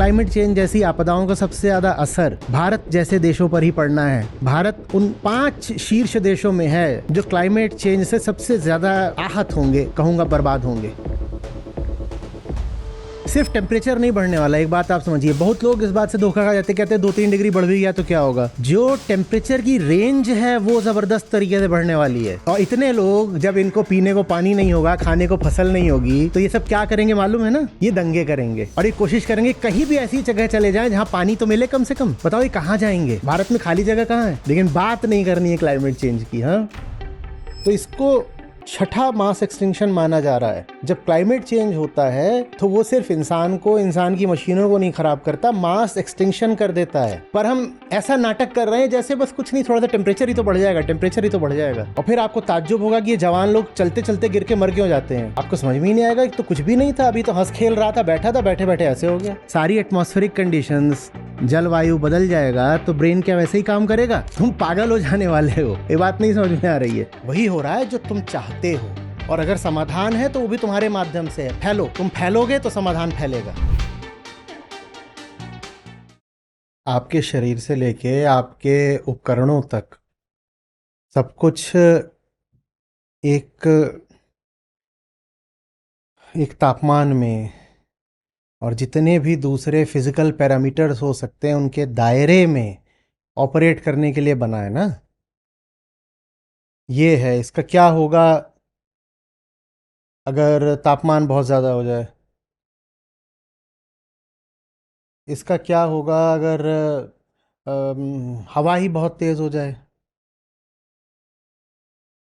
Climate change जैसी आपदाओं का सबसे ज्यादा असर भारत जैसे देशों पर ही पड़ना है। भारत उन 5 शीर्ष देशों में है जो क्लाइमेट चेंज से सबसे ज्यादा आहत होंगे, कहूंगा बर्बाद होंगे। सिर्फ टेम्परेचर नहीं बढ़ने वाला, एक बात आप समझिए। बहुत लोग इस बात से धोखा खा जाते, कहते हैं 2-3 डिग्री बढ़ भी गया तो क्या होगा। जो टेम्परेचर की रेंज है वो जबरदस्त तरीके से बढ़ने वाली है। और इतने लोग, जब इनको पीने को पानी नहीं होगा, खाने को फसल नहीं होगी, तो ये सब क्या करेंगे मालूम है ना? ये दंगे करेंगे और ये कोशिश करेंगे कहीं भी ऐसी जगह चले जाएं जहां पानी तो मिले कम से कम। बताओ ये कहाँ जाएंगे? भारत में खाली जगह कहाँ है? लेकिन बात नहीं करनी है क्लाइमेट चेंज की। हाँ, तो इसको छठा मास एक्सटिंक्शन माना जा रहा है। जब क्लाइमेट चेंज होता है तो वो सिर्फ इंसान को, इंसान की मशीनों को नहीं खराब करता, मास एक्सटिंक्शन कर देता है। पर हम ऐसा नाटक कर रहे हैं जैसे बस कुछ नहीं, थोड़ा सा टेम्परेचर ही तो बढ़ जाएगा, टेम्परेचर ही तो बढ़ जाएगा। और फिर आपको ताज्जुब होगा कि ये जवान लोग चलते चलते गिर के मर क्यों जाते हैं। आपको समझ में ही नहीं आएगा कि तो कुछ भी नहीं था, अभी तो हंस खेल रहा था, बैठा था, बैठे बैठे ऐसे हो गया। सारी एटमॉस्फेरिक कंडीशंस, जलवायु बदल जाएगा तो ब्रेन क्या वैसे ही काम करेगा? तुम पागल हो जाने वाले हो। ये बात नहीं समझ में आ रही है। वही हो रहा है जो तुम चाहते हो, और अगर समाधान है तो वो भी तुम्हारे माध्यम से है। फैलो, तुम फैलोगे तो समाधान फैलेगा। आपके शरीर से लेके आपके उपकरणों तक सब कुछ एक तापमान में, और जितने भी दूसरे फिजिकल पैरामीटर्स हो सकते हैं उनके दायरे में ऑपरेट करने के लिए बना है ना। ये है, इसका क्या होगा अगर तापमान बहुत ज़्यादा हो जाए? इसका क्या होगा अगर हवा ही बहुत तेज़ हो जाए?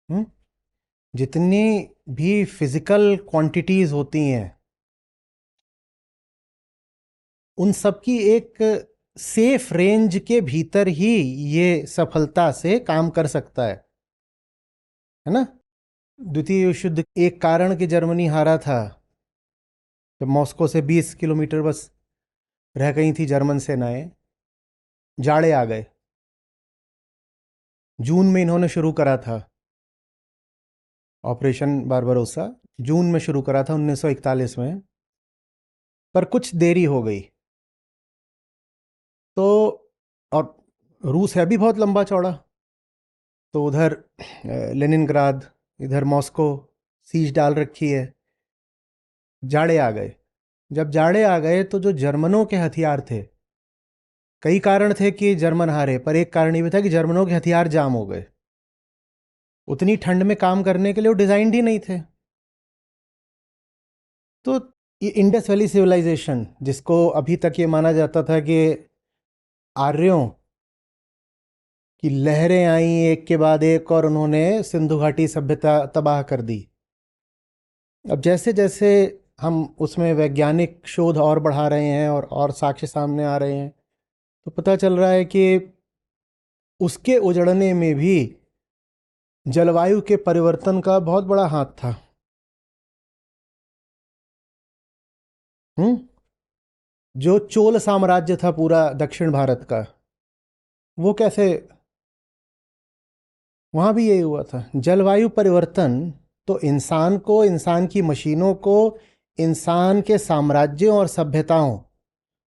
हम्म? जितनी भी फिजिकल क्वांटिटीज होती हैं उन सब की एक सेफ रेंज के भीतर ही ये सफलता से काम कर सकता है ना। द्वितीय विश्व युद्ध एक कारण कि जर्मनी हारा था, जब मॉस्को से 20 किलोमीटर बस रह गई थी जर्मन सेनाएं, जाड़े आ गए। जून में इन्होंने शुरू करा था ऑपरेशन बारबरोसा, जून में शुरू करा था 1941 में, पर कुछ देरी हो गई। तो और रूस है भी बहुत लंबा चौड़ा, तो उधर लेनिनग्राद, इधर मॉस्को सीज डाल रखी है। जाड़े आ गए। जब जाड़े आ गए तो जो जर्मनों के हथियार थे, कई कारण थे कि जर्मन हारे, पर एक कारण ये भी था कि जर्मनों के हथियार जाम हो गए। उतनी ठंड में काम करने के लिए वो डिजाइंड ही नहीं थे। तो ये इंडस वैली सिविलाइजेशन, जिसको अभी तक ये माना जाता था कि आर्यों की लहरें आई एक के बाद एक और उन्होंने सिंधु घाटी सभ्यता तबाह कर दी। अब जैसे जैसे हम उसमें वैज्ञानिक शोध और बढ़ा रहे हैं और साक्ष्य सामने आ रहे हैं, तो पता चल रहा है कि उसके उजड़ने में भी जलवायु के परिवर्तन का बहुत बड़ा हाथ था। जो चोल साम्राज्य था पूरा दक्षिण भारत का, वो कैसे, वहां भी यही हुआ था। जलवायु परिवर्तन तो इंसान को, इंसान की मशीनों को, इंसान के साम्राज्यों और सभ्यताओं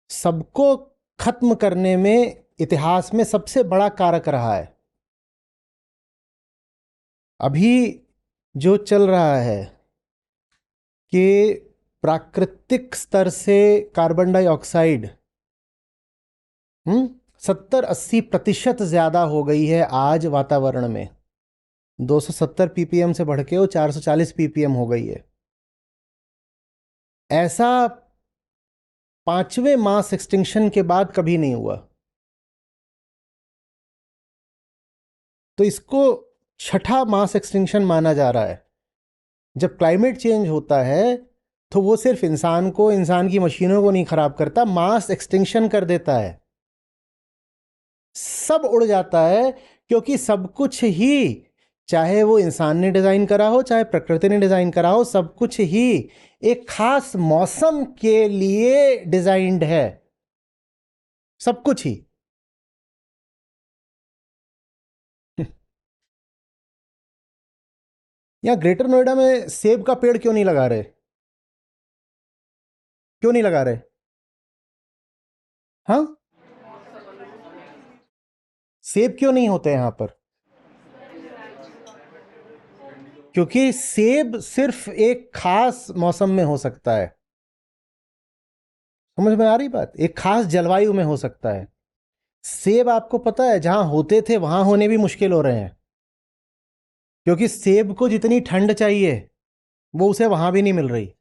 सबको खत्म करने में इतिहास में सबसे बड़ा कारक रहा है। अभी जो चल रहा है कि प्राकृतिक स्तर से कार्बन डाइऑक्साइड 70-80% ज्यादा हो गई है आज वातावरण में। 270 ppm से बढ़ के वो 440 ppm हो गई है। ऐसा 5वें मास एक्सटिंक्शन के बाद कभी नहीं हुआ। तो इसको छठा मास एक्सटिंक्शन माना जा रहा है। जब क्लाइमेट चेंज होता है तो वो सिर्फ इंसान को, इंसान की मशीनों को नहीं खराब करता, मास एक्सटिंक्शन कर देता है। सब उड़ जाता है, क्योंकि सब कुछ ही, चाहे वो इंसान ने डिजाइन करा हो, चाहे प्रकृति ने डिजाइन करा हो, सब कुछ ही एक खास मौसम के लिए डिजाइंड है। सब कुछ ही। यहाँ ग्रेटर नोएडा में सेब का पेड़ क्यों नहीं लगा रहे? क्यों नहीं लगा रहे? हाँ, सेब क्यों नहीं होते यहाँ पर? क्योंकि सेब सिर्फ एक खास मौसम में हो सकता है। समझ में आ रही बात? एक खास जलवायु में हो सकता है। सेब आपको पता है जहां होते थे वहां होने भी मुश्किल हो रहे हैं, क्योंकि सेब को जितनी ठंड चाहिए वो उसे वहां भी नहीं मिल रही।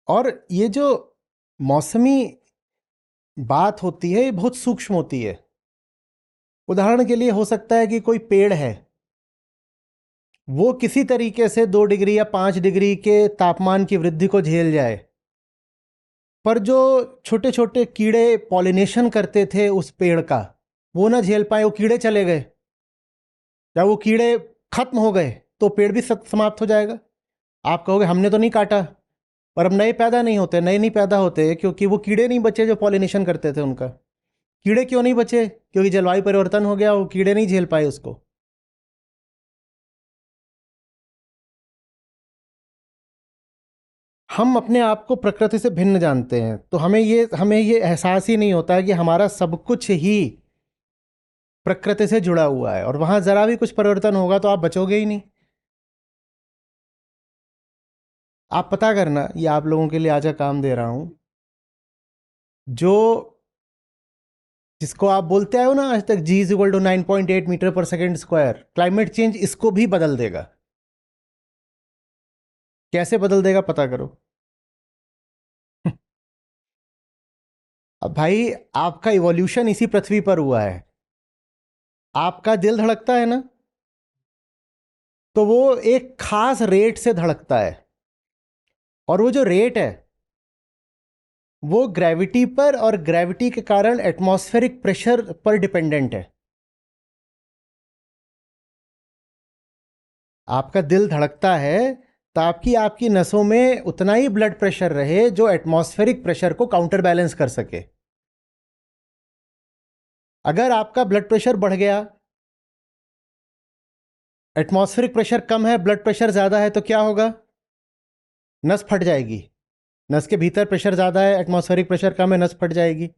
और ये जो मौसमी बात होती है ये बहुत सूक्ष्म होती है। उदाहरण के लिए हो सकता है कि कोई पेड़ है, वो किसी तरीके से 2 डिग्री या 5 डिग्री के तापमान की वृद्धि को झेल जाए, पर जो छोटे छोटे कीड़े पॉलिनेशन करते थे उस पेड़ का, वो ना झेल पाए, वो कीड़े चले गए। जब वो कीड़े खत्म हो गए तो पेड़ भी समाप्त हो जाएगा। आप कहोगे हमने तो नहीं काटा, पर अब नए पैदा नहीं होते, नए नहीं पैदा होते क्योंकि वो कीड़े नहीं बचे जो पॉलिनेशन करते थे उनका। कीड़े क्यों नहीं बचे? क्योंकि जलवायु परिवर्तन हो गया, वो कीड़े नहीं झेल पाए उसको। हम अपने आप को प्रकृति से भिन्न जानते हैं, तो हमें ये एहसास ही नहीं होता है कि हमारा सब कुछ ही प्रकृति से जुड़ा हुआ है, और वहां जरा भी कुछ परिवर्तन होगा तो आप बचोगे ही नहीं। आप पता करना, ये आप लोगों के लिए आज का काम दे रहा हूं, जो जिसको आप बोलते आए हो ना आज तक, G = 9.8 मीटर पर सेकेंड स्क्वायर, क्लाइमेट चेंज इसको भी बदल देगा। कैसे बदल देगा पता करो। अब भाई, आपका इवोल्यूशन इसी पृथ्वी पर हुआ है। आपका दिल धड़कता है ना, तो वो एक खास रेट से धड़कता है, और वो जो रेट है वो ग्रेविटी पर और ग्रेविटी के कारण एटमॉस्फेरिक प्रेशर पर डिपेंडेंट है। आपका दिल धड़कता है ताकि आपकी नसों में उतना ही ब्लड प्रेशर रहे जो एटमॉस्फेरिक प्रेशर को काउंटर बैलेंस कर सके। अगर आपका ब्लड प्रेशर बढ़ गया, एटमॉस्फेरिक प्रेशर कम है, ब्लड प्रेशर ज्यादा है, तो क्या होगा? नस फट जाएगी। नस के भीतर प्रेशर ज्यादा है, एटमॉस्फेरिक प्रेशर कम है, नस फट जाएगी।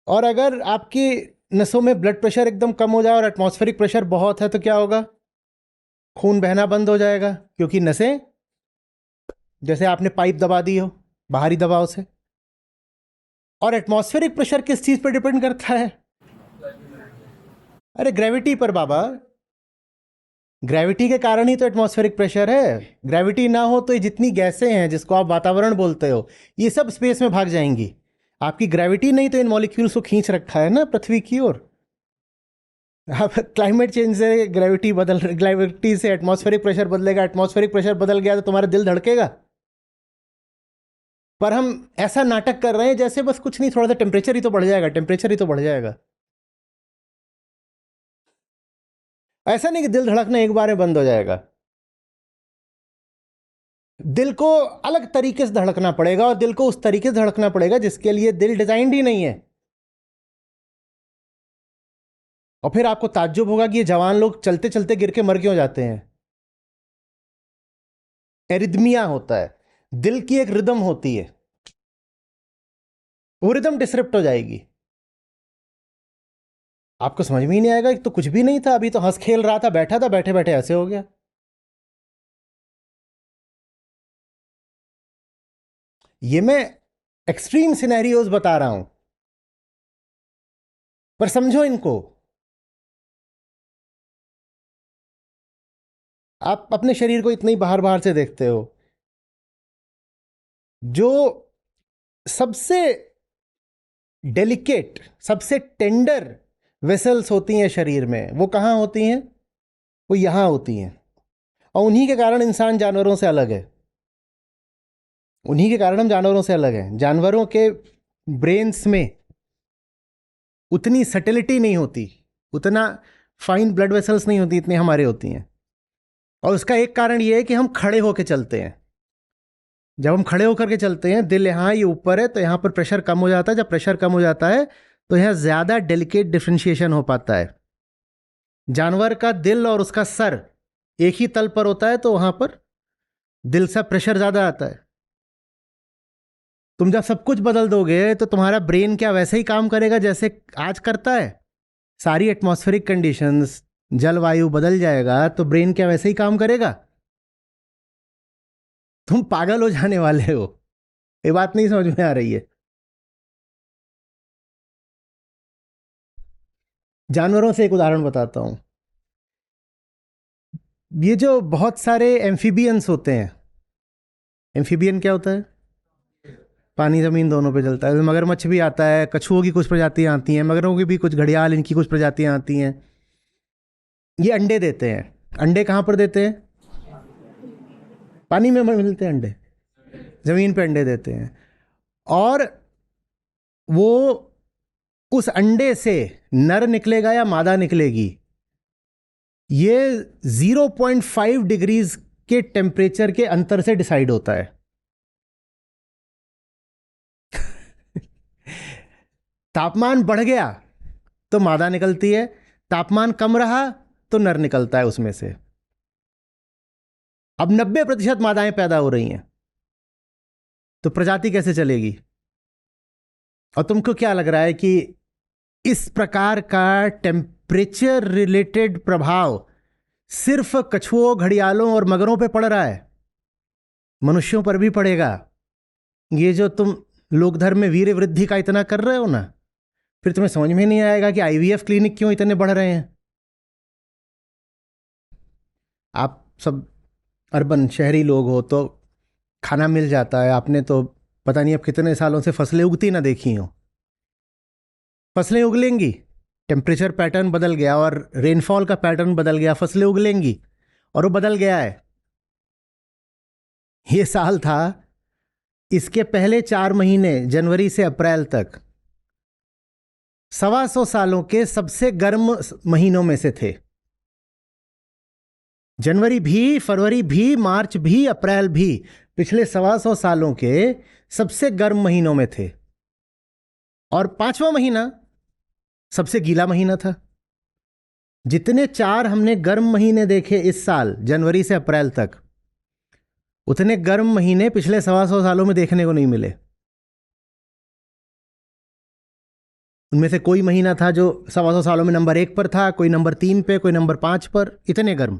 और अगर आपकी नसों में ब्लड प्रेशर एकदम कम हो जाए और एटमॉस्फेरिक प्रेशर बहुत है, तो क्या होगा? खून बहना बंद हो जाएगा, क्योंकि नसें, जैसे आपने पाइप दबा दी हो बाहरी दबाव से। और एटमॉस्फेरिक प्रेशर किस चीज पर डिपेंड करता है? अरे ग्रेविटी पर बाबा। ग्रेविटी के कारण ही तो एटमॉस्फेरिक प्रेशर है। ग्रेविटी ना हो तो ये जितनी गैसें हैं जिसको आप वातावरण बोलते हो, ये सब स्पेस में भाग जाएंगी। आपकी ग्रेविटी नहीं तो इन मॉलिक्यूल्स को खींच रखा है ना पृथ्वी की ओर। अब क्लाइमेट चेंज से ग्रेविटी से एटमॉस्फेरिक प्रेशर बदलेगा, एटमॉस्फेरिक प्रेशर बदल गया तो तुम्हारा दिल धड़केगा। पर हम ऐसा नाटक कर रहे हैं जैसे बस कुछ नहीं, थोड़ा सा टेम्परेचर ही तो बढ़ जाएगा, टेम्परेचर ही तो बढ़ जाएगा। ऐसा नहीं कि दिल धड़कना एक बार में बंद हो जाएगा। दिल को अलग तरीके से धड़कना पड़ेगा, और दिल को उस तरीके से धड़कना पड़ेगा जिसके लिए दिल डिजाइंड ही नहीं है। और फिर आपको ताज्जुब होगा कि ये जवान लोग चलते चलते गिर के मर क्यों जाते हैं। एरिदमिया होता है, दिल की एक रिदम होती है, वो रिदम डिसरप्ट हो जाएगी। आपको समझ में ही नहीं आएगा कि तो कुछ भी नहीं था, अभी तो हंस खेल रहा था, बैठा था, बैठे बैठे ऐसे हो गया। ये मैं एक्सट्रीम सिनेरियोज बता रहा हूं, पर समझो इनको। आप अपने शरीर को इतनी बाहर बाहर से देखते हो, जो सबसे डेलिकेट, सबसे टेंडर वेसल्स होती हैं शरीर में, वो कहाँ होती हैं? वो यहाँ होती हैं। और उन्हीं के कारण इंसान जानवरों से अलग है। उन्हीं के कारण हम जानवरों से अलग हैं। जानवरों के ब्रेन्स में उतनी सटिलिटी नहीं होती, उतना फाइन ब्लड वेसल्स नहीं होती, इतनी हमारे होती हैं। और उसका एक कारण ये है कि हम खड़े होकर चलते हैं। जब हम खड़े होकर के चलते हैं, दिल यहाँ, ये ऊपर है, तो यहाँ पर प्रेशर कम हो जाता है। जब प्रेशर कम हो जाता है तो यहाँ ज़्यादा डेलिकेट डिफ्रेंशिएशन हो पाता है। जानवर का दिल और उसका सर एक ही तल पर होता है, तो वहाँ पर दिल से प्रेशर ज़्यादा आता है। तुम जब सब कुछ बदल दोगे तो तुम्हारा ब्रेन क्या वैसे ही काम करेगा जैसे आज करता है? सारी एटमॉस्फेरिक कंडीशंस, जलवायु बदल जाएगा तो ब्रेन क्या वैसे ही काम करेगा? तुम पागल हो जाने वाले हो। ये बात नहीं समझ में आ रही है? जानवरों से एक उदाहरण बताता हूं। ये जो बहुत सारे एम्फीबियंस होते हैं, एम्फीबियन क्या होता है? पानी जमीन दोनों पे चलता है। मगरमच्छ भी आता है, कछुओं की कुछ प्रजातियां आती हैं, मगरों की भी कुछ, घड़ियाल, इनकी कुछ प्रजातियां आती हैं। ये अंडे देते हैं। अंडे कहाँ पर देते हैं? पानी में मिलते हैं अंडे, जमीन पे अंडे देते हैं। और वो उस अंडे से नर निकलेगा या मादा निकलेगी, ये 0.5 डिग्रीज के टेम्परेचर के अंतर से डिसाइड होता है। तापमान बढ़ गया तो मादा निकलती है, तापमान कम रहा तो नर निकलता है उसमें से। अब 90% मादाएं पैदा हो रही हैं, तो प्रजाति कैसे चलेगी? और तुमको क्या लग रहा है कि इस प्रकार का टेम्परेचर रिलेटेड प्रभाव सिर्फ कछुओं, घड़ियालों और मगरों पे पड़ रहा है? मनुष्यों पर भी पड़ेगा। ये जो तुम लोक धर्म में वीर्य वृद्धि का इतना कर रहे हो ना, फिर तुम्हें समझ में नहीं आएगा कि आईवीएफ क्लिनिक क्यों इतने बढ़ रहे हैं। आप सब अर्बन शहरी लोग हो तो खाना मिल जाता है। आपने तो पता नहीं अब कितने सालों से फसलें उगती ना देखी हो। फसलें उगलेंगी, टेम्परेचर पैटर्न बदल गया और रेनफॉल का पैटर्न बदल गया, फसलें उगलेंगी। और वो बदल गया है। ये साल था, इसके पहले 4 महीने जनवरी से अप्रैल तक 125 सालों के सबसे गर्म महीनों में से थे। जनवरी भी, फरवरी भी, मार्च भी, अप्रैल भी पिछले 125 सालों के सबसे गर्म महीनों में थे। और 5वां महीना सबसे गीला महीना था। जितने 4 हमने गर्म महीने देखे इस साल जनवरी से अप्रैल तक, उतने गर्म महीने पिछले 125 सालों में देखने को नहीं मिले। उनमें से कोई महीना था जो 125 सालों में नंबर 1 पर था, कोई नंबर 3 पे, कोई नंबर 5 पर, इतने गर्म।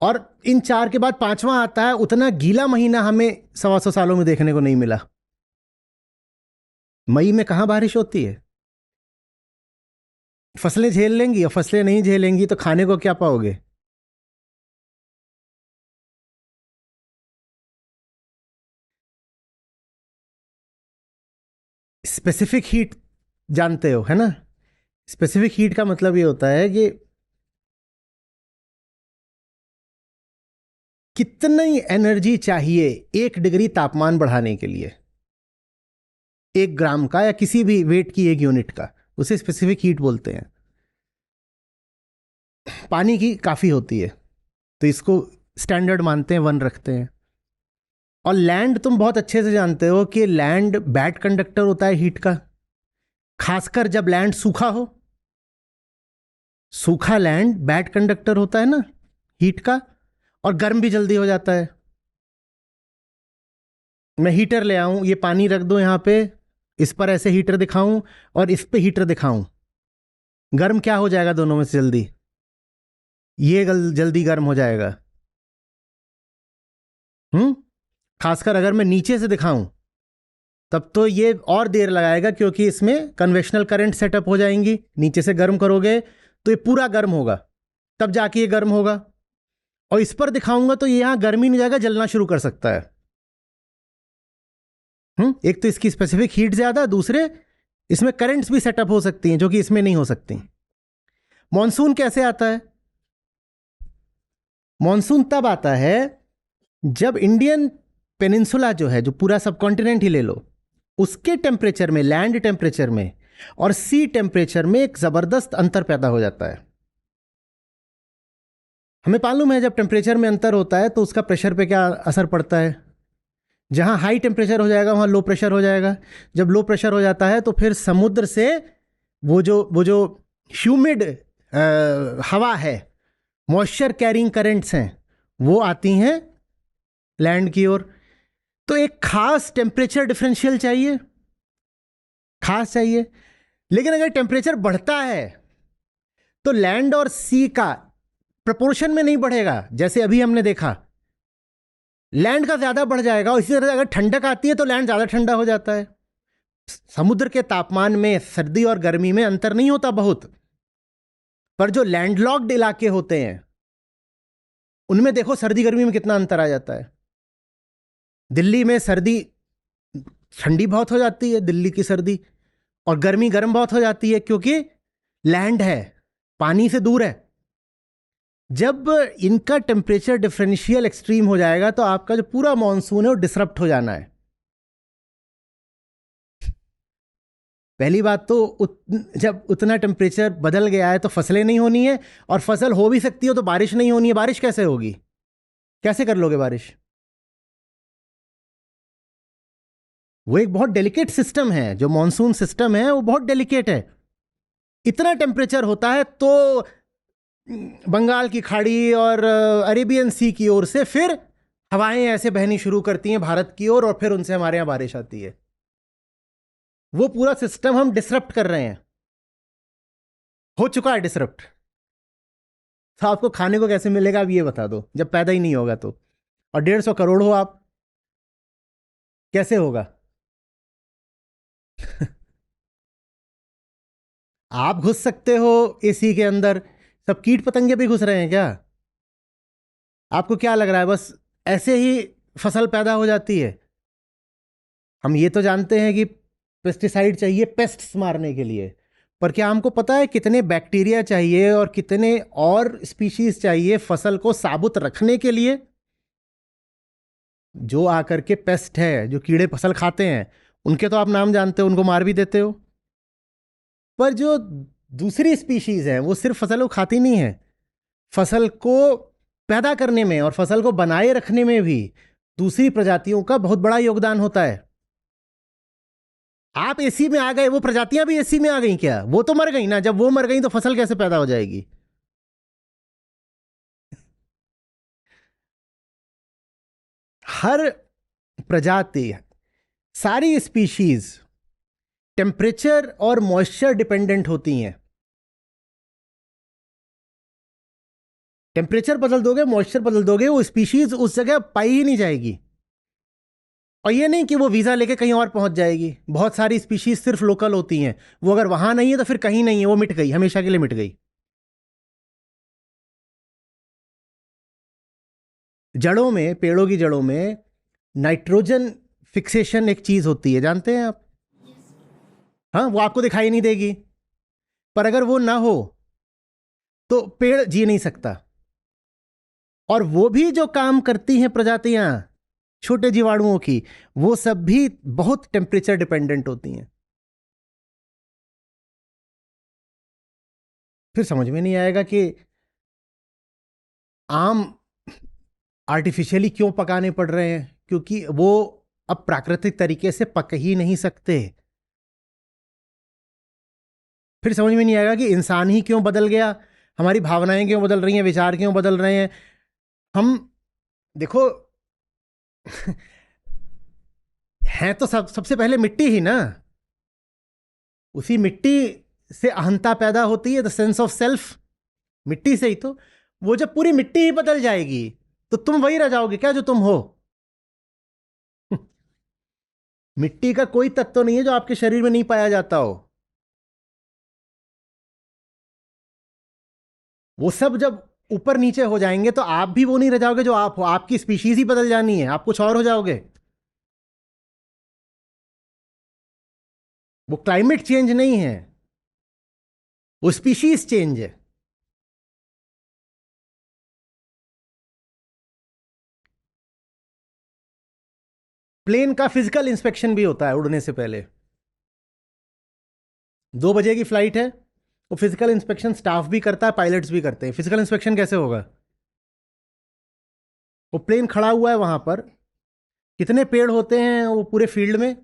और इन 4 के बाद 5वां आता है, उतना गीला महीना हमें 125 सालों में देखने को नहीं मिला। मई में कहां बारिश होती है? फसलें झेल लेंगी, और फसलें नहीं झेलेंगी तो खाने को क्या पाओगे? स्पेसिफिक हीट जानते हो, है ना? स्पेसिफिक हीट का मतलब ये होता है कि कितनी एनर्जी चाहिए 1 डिग्री तापमान बढ़ाने के लिए। 1 ग्राम का या किसी भी वेट की 1 यूनिट का, उसे स्पेसिफिक हीट बोलते हैं। पानी की काफी होती है तो इसको स्टैंडर्ड मानते हैं, 1 रखते हैं। और लैंड तुम बहुत अच्छे से जानते हो कि लैंड बैड कंडक्टर होता है हीट का, खासकर जब लैंड सूखा हो। सूखा लैंड बैड कंडक्टर होता है ना हीट का, और गर्म भी जल्दी हो जाता है। मैं हीटर ले आऊं, ये पानी रख दो यहां पे, इस पर ऐसे हीटर दिखाऊं और इस पे हीटर दिखाऊं, गर्म क्या हो जाएगा दोनों में से जल्दी? ये जल्दी गर्म हो जाएगा। खासकर अगर मैं नीचे से दिखाऊं तब तो ये और देर लगाएगा, क्योंकि इसमें कन्वेक्शनल करंट सेटअप हो जाएंगी। नीचे से गर्म करोगे तो ये पूरा गर्म होगा, तब जाके ये गर्म होगा। और इस पर दिखाऊंगा तो ये यहां गर्मी नहीं जाएगा, जलना शुरू कर सकता है। एक तो इसकी स्पेसिफिक हीट ज्यादा, दूसरे इसमें करंट्स भी सेटअप हो सकती हैं जो कि इसमें नहीं हो सकती। मॉनसून कैसे आता है? मॉनसून तब आता है जब इंडियन पेनिनसुला जो है, जो पूरा सब कॉन्टिनेंट ही ले लो, उसके टेम्परेचर में, लैंड टेम्परेचर में और सी टेम्परेचर में एक जबरदस्त अंतर पैदा हो जाता है। हमें मालूम है जब टेम्परेचर में अंतर होता है तो उसका प्रेशर पे क्या असर पड़ता है। जहां हाई टेम्परेचर हो जाएगा वहां लो प्रेशर हो जाएगा। जब लो प्रेशर हो जाता है तो फिर समुद्र से वो जो ह्यूमिड हवा है, मॉइस्चर कैरिंग करंट्स हैं, वो आती हैं लैंड की ओर। तो एक खास टेम्परेचर डिफरेंशियल चाहिए, खास चाहिए। लेकिन अगर टेम्परेचर बढ़ता है तो लैंड और सी का प्रपोर्शन में नहीं बढ़ेगा। जैसे अभी हमने देखा, लैंड का ज्यादा बढ़ जाएगा, और इसी तरह अगर ठंडक आती है तो लैंड ज्यादा ठंडा हो जाता है। समुद्र के तापमान में सर्दी और गर्मी में अंतर नहीं होता बहुत, पर जो लैंडलॉक्ड इलाके होते हैं उनमें देखो सर्दी गर्मी में कितना अंतर आ जाता है। दिल्ली में सर्दी ठंडी बहुत हो जाती है, दिल्ली की सर्दी, और गर्मी गर्म बहुत हो जाती है, क्योंकि लैंड है, पानी से दूर है। जब इनका टेम्परेचर डिफरेंशियल एक्सट्रीम हो जाएगा तो आपका जो पूरा मॉनसून है वो डिसरप्ट हो जाना है। पहली बात तो जब उतना टेम्परेचर बदल गया है तो फसलें नहीं होनी है, और फसल हो भी सकती हो तो बारिश नहीं होनी है। बारिश कैसे होगी, कैसे कर लोगे बारिश? वो एक बहुत डेलिकेट सिस्टम है, जो मॉनसून सिस्टम है वो बहुत डेलिकेट है। इतना टेम्परेचर होता है तो बंगाल की खाड़ी और अरेबियन सी की ओर से फिर हवाएं ऐसे बहनी शुरू करती हैं भारत की ओर, और फिर उनसे हमारे यहां बारिश आती है। वो पूरा सिस्टम हम डिसरप्ट कर रहे हैं, हो चुका है डिसरप्ट। तो आपको खाने को कैसे मिलेगा अब ये बता दो, जब पैदा ही नहीं होगा तो। और 150 करोड़ हो आप, कैसे होगा? आप घुस सकते हो एसी के अंदर, सब कीट पतंगे भी घुस रहे हैं क्या? आपको क्या लग रहा है बस ऐसे ही फसल पैदा हो जाती है? हम ये तो जानते हैं कि पेस्टिसाइड चाहिए पेस्ट्स मारने के लिए, पर क्या हमको पता है कितने बैक्टीरिया चाहिए और कितने और स्पीशीज चाहिए फसल को साबुत रखने के लिए? जो आकर के पेस्ट है, जो कीड़े फसल खाते हैं, उनके तो आप नाम जानते हो, उनको मार भी देते हो। पर जो दूसरी स्पीशीज हैं वो सिर्फ फसल को खाती नहीं है, फसल को पैदा करने में और फसल को बनाए रखने में भी दूसरी प्रजातियों का बहुत बड़ा योगदान होता है। आप एसी में आ गए, वो प्रजातियां भी एसी में आ गई क्या? वो तो मर गई ना। जब वो मर गई तो फसल कैसे पैदा हो जाएगी? हर प्रजाति, सारी स्पीशीज टेम्परेचर और मॉइस्चर डिपेंडेंट होती हैं। टेम्परेचर बदल दोगे, मॉइस्चर बदल दोगे, वो स्पीशीज उस जगह पाई ही नहीं जाएगी। और ये नहीं कि वो वीजा लेके कहीं और पहुंच जाएगी। बहुत सारी स्पीशीज सिर्फ लोकल होती हैं, वो अगर वहां नहीं है तो फिर कहीं नहीं है, वो मिट गई, हमेशा के लिए मिट गई। जड़ों में, पेड़ों की जड़ों में नाइट्रोजन फिक्सेशन एक चीज होती है, जानते हैं आप? हाँ, वो आपको दिखाई नहीं देगी, पर अगर वो ना हो तो पेड़ जी नहीं सकता। और वो भी जो काम करती हैं प्रजातियां छोटे जीवाणुओं की, वो सब भी बहुत टेम्परेचर डिपेंडेंट होती हैं। फिर समझ में नहीं आएगा कि आम आर्टिफिशियली क्यों पकाने पड़ रहे हैं, क्योंकि वो अब प्राकृतिक तरीके से पक ही नहीं सकते। फिर समझ में नहीं आएगा कि इंसान ही क्यों बदल गया, हमारी भावनाएं क्यों बदल रही हैं, विचार क्यों बदल रहे हैं। हम देखो हैं तो सबसे पहले मिट्टी ही ना। उसी मिट्टी से अहंता पैदा होती है, द सेंस ऑफ सेल्फ, मिट्टी से ही तो। वो जब पूरी मिट्टी ही बदल जाएगी तो तुम वही रह जाओगे क्या जो तुम हो? मिट्टी का कोई तत्व नहीं है जो आपके शरीर में नहीं पाया जाता हो। वो सब जब ऊपर नीचे हो जाएंगे तो आप भी वो नहीं रह जाओगे जो आप हो, आपकी स्पीशीज ही बदल जानी है, आप कुछ और हो जाओगे। वो क्लाइमेट चेंज नहीं है, वो स्पीशीज चेंज है। प्लेन का फिजिकल इंस्पेक्शन भी होता है उड़ने से पहले। 2 बजे की फ्लाइट है, वो फिजिकल इंस्पेक्शन स्टाफ भी करता है, पायलट्स भी करते हैं। फिजिकल इंस्पेक्शन कैसे होगा? वो प्लेन खड़ा हुआ है वहां पर, कितने पेड़ होते हैं वो पूरे फील्ड में,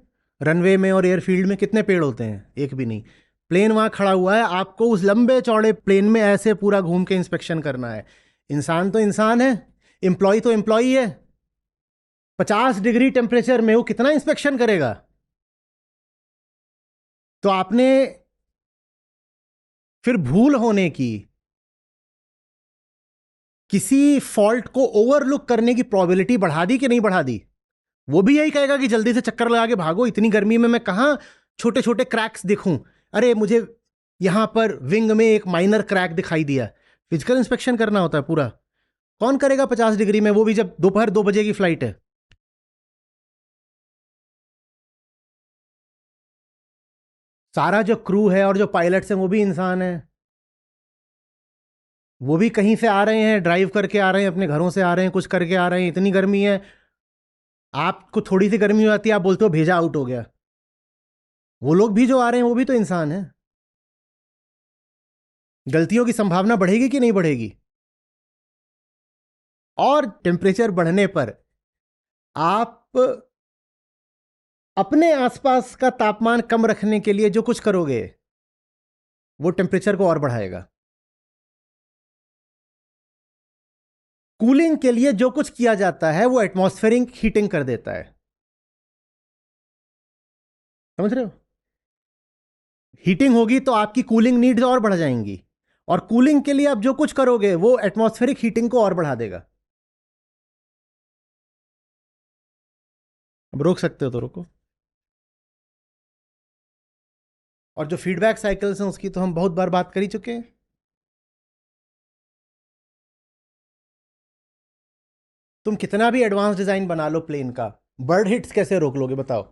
रनवे में और एयरफील्ड में कितने पेड़ होते हैं? एक भी नहीं। प्लेन वहां खड़ा हुआ है, आपको उस लंबे चौड़े प्लेन में ऐसे पूरा घूम के इंस्पेक्शन करना है। इंसान तो इंसान है, एम्प्लॉय तो एम्प्लॉय है, 50 डिग्री टेम्परेचर में वो कितना इंस्पेक्शन करेगा? तो आपने फिर भूल होने की, किसी फॉल्ट को ओवरलुक करने की प्रोबेबिलिटी बढ़ा दी कि नहीं बढ़ा दी? वो भी यही कहेगा कि जल्दी से चक्कर लगा के भागो, इतनी गर्मी में मैं कहां छोटे छोटे क्रैक्स देखूं, अरे मुझे यहां पर विंग में एक माइनर क्रैक दिखाई दिया। फिजिकल इंस्पेक्शन करना होता है पूरा। कौन करेगा 50 डिग्री में, वो भी जब दोपहर 2 बजे की फ्लाइट है? सारा जो क्रू है और जो पायलट्स हैं वो भी इंसान है, वो भी कहीं से आ रहे हैं, ड्राइव करके आ रहे हैं, अपने घरों से आ रहे हैं, कुछ करके आ रहे हैं। इतनी गर्मी है, आपको थोड़ी सी गर्मी हो जाती है, आप बोलते हो भेजा आउट हो गया। वो लोग भी जो आ रहे हैं वो भी तो इंसान है। गलतियों की संभावना बढ़ेगी कि नहीं बढ़ेगी? और टेम्परेचर बढ़ने पर आप अपने आसपास का तापमान कम रखने के लिए जो कुछ करोगे वो टेम्परेचर को और बढ़ाएगा। कूलिंग के लिए जो कुछ किया जाता है वो एटमॉस्फेरिक हीटिंग कर देता है। समझ रहे हो? हीटिंग होगी तो आपकी कूलिंग नीड्स और बढ़ जाएंगी, और कूलिंग के लिए आप जो कुछ करोगे वो एटमॉस्फेरिक हीटिंग को और बढ़ा देगा। अब रोक सकते हो तो रोको। और जो फीडबैक साइकिल्स हैं उसकी तो हम बहुत बार बात कर ही चुके हैं। तुम कितना भी एडवांस डिजाइन बना लो प्लेन का, बर्ड हिट्स कैसे रोक लोगे बताओ?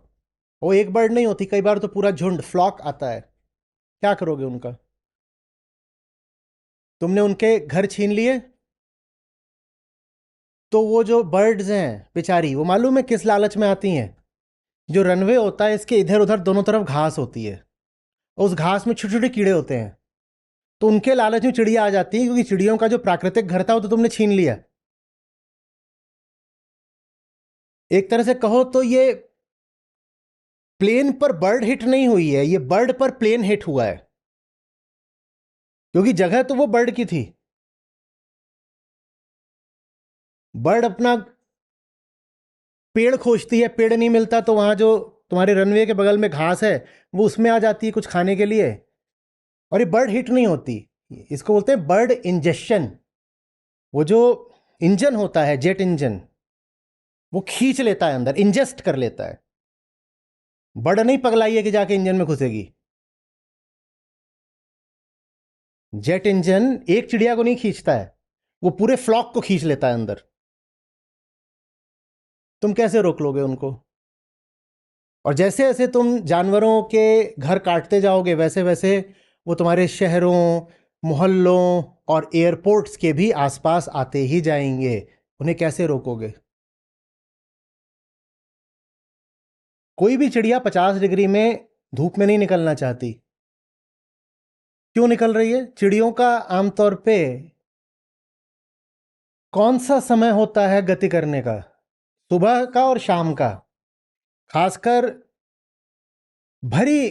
वो एक बर्ड नहीं होती, कई बार तो पूरा झुंड, फ्लॉक आता है। क्या करोगे उनका? तुमने उनके घर छीन लिए तो वो जो बर्ड्स हैं बेचारी, वो मालूम है किस लालच में आती हैं? जो रनवे होता है इसके इधर उधर दोनों तरफ घास होती है, और उस घास में छोटे छोटे कीड़े होते हैं, तो उनके लालच में चिड़िया आ जाती है, क्योंकि चिड़ियों का जो प्राकृतिक घर था वो तो तुमने छीन लिया। एक तरह से कहो तो ये प्लेन पर बर्ड हिट नहीं हुई है, ये बर्ड पर प्लेन हिट हुआ है, क्योंकि जगह तो वो बर्ड की थी। बर्ड अपना पेड़ खोजती है, पेड़ नहीं मिलता तो वहां जो तुम्हारे रनवे के बगल में घास है वो उसमें आ जाती है कुछ खाने के लिए, और ये बर्ड हिट नहीं होती। इसको बोलते हैं बर्ड इंजेक्शन। वो जो इंजन होता है, जेट इंजन, वो खींच लेता है अंदर, इंजेस्ट कर लेता है। बर्ड नहीं पगलाई है कि जाके इंजन में घुसेगी। जेट इंजन एक चिड़िया को नहीं खींचता है, वो पूरे फ्लॉक को खींच लेता है अंदर। तुम कैसे रोक लोगे उनको? और जैसे जैसे तुम जानवरों के घर काटते जाओगे वैसे वैसे वो तुम्हारे शहरों, मोहल्लों और एयरपोर्ट्स के भी आसपास आते ही जाएंगे। उन्हें कैसे रोकोगे? कोई भी चिड़िया 50 डिग्री में धूप में नहीं निकलना चाहती। क्यों निकल रही है? चिड़ियों का आमतौर पे कौन सा समय होता है गति करने का? सुबह का और शाम का। खासकर भरी